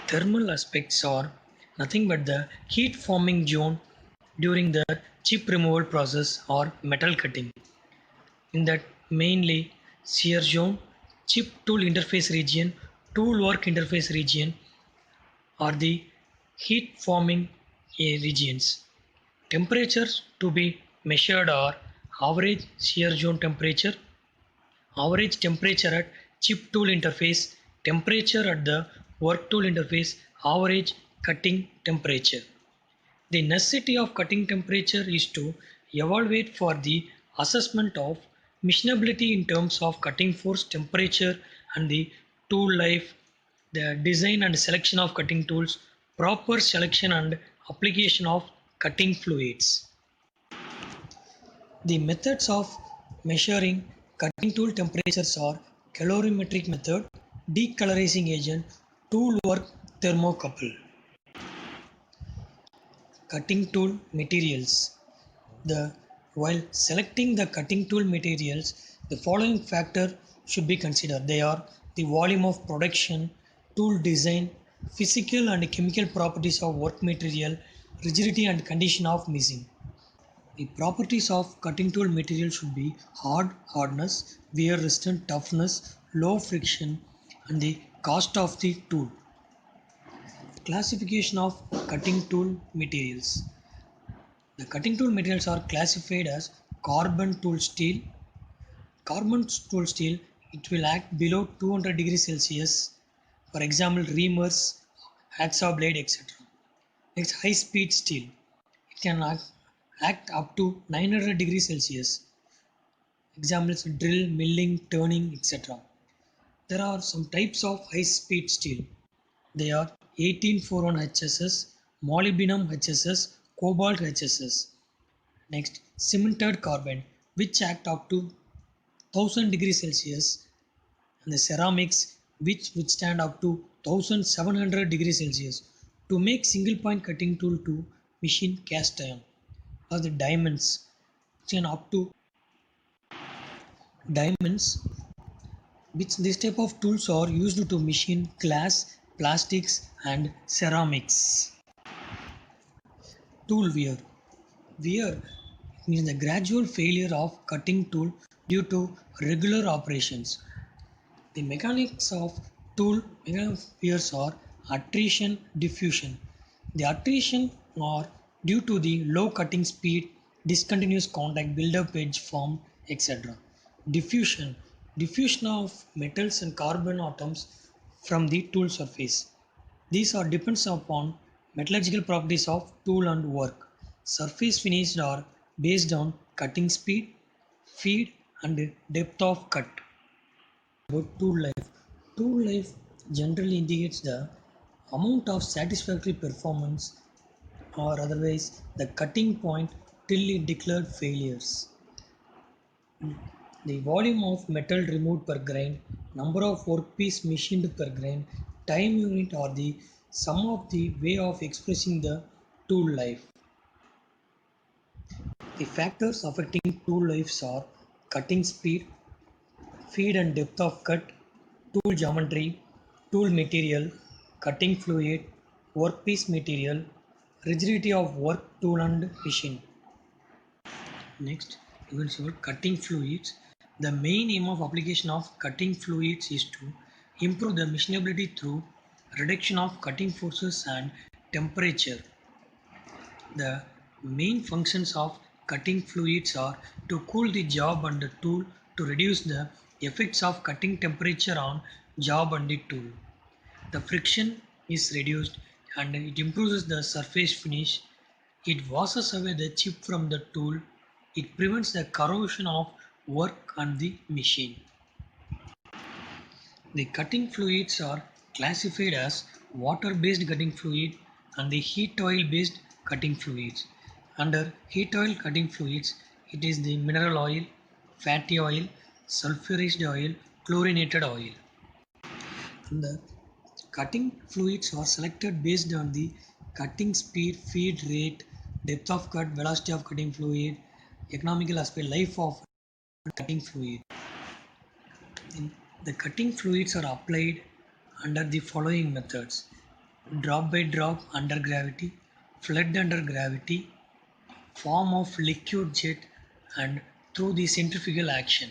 Thermal aspects are nothing but the heat forming zone during the chip removal process or metal cutting. In that mainly shear zone, chip tool interface region, tool work interface region are the heat forming regions. Temperatures to be measured are average shear zone temperature, average temperature at chip tool interface, temperature at the work tool interface, average cutting temperature. The necessity of cutting temperature is to evaluate for the assessment of machinability in terms of cutting force, temperature, and the tool life, the design and selection of cutting tools, proper selection and application of cutting fluids. The methods of measuring cutting tool temperatures are calorimetric method, decolorizing agent, tool work thermocouple. Cutting tool materials. While selecting the cutting tool materials, the following factor should be considered. They are the volume of production, tool design, physical and chemical properties of work material, rigidity and condition of machine. The properties of cutting tool material should be hardness, wear resistant, toughness, low friction, and the cost of the tool. Classification of cutting tool materials. The cutting tool materials are classified as carbon tool steel. Carbon tool steel, it will act below 200 degrees Celsius. For example, reamers, hacksaw blade, etc. Next, high speed steel. It can act up to 900 degrees Celsius. Examples, drill, milling, turning, etc. There are some types of high speed steel. They are 1841 HSS, molybdenum HSS, cobalt HSS. Next, cemented carbon, which act up to 1000 degrees Celsius, and the ceramics, which withstand up to 1700 degrees Celsius. To make single point cutting tool to machine cast iron, or the diamonds, which can up to diamonds, which this type of tools are used to machine glass, plastics, and ceramics. Tool wear. Wear means the gradual failure of cutting tool due to regular operations. The mechanics of tool wears are attrition, diffusion. The attrition are due to the low cutting speed, discontinuous contact, build-up edge form, etc. Diffusion. Diffusion of metals and carbon atoms from the tool surface. These are depends upon metallurgical properties of tool and work. Surface finished are based on cutting speed, feed, and depth of cut. About tool life. Tool life generally indicates the amount of satisfactory performance or otherwise the cutting point till it declared failures. The volume of metal removed per grain, number of workpiece machined per grain, time unit are the sum of the way of expressing the tool life. The factors affecting tool lives are cutting speed, feed and depth of cut, tool geometry, tool material, cutting fluid, workpiece material, rigidity of work tool and machine. Next, you will see cutting fluids. The main aim of application of cutting fluids is to improve the machinability through reduction of cutting forces and temperature. The main functions of cutting fluids are to cool the job and the tool, to reduce the effects of cutting temperature on job and the tool. The friction is reduced and it improves the surface finish. It washes away the chip from the tool. It prevents the corrosion of work on the machine. The cutting fluids are classified as water-based cutting fluid and the heat oil-based cutting fluids. Under heat oil cutting fluids, it is the mineral oil, fatty oil, sulfurized oil, chlorinated oil. And the cutting fluids are selected based on the cutting speed, feed rate, depth of cut, velocity of cutting fluid, economical aspect, life of cutting fluid. The cutting fluids are applied under the following methods. drop by drop under gravity, flood under gravity, form of liquid jet, and through the centrifugal action.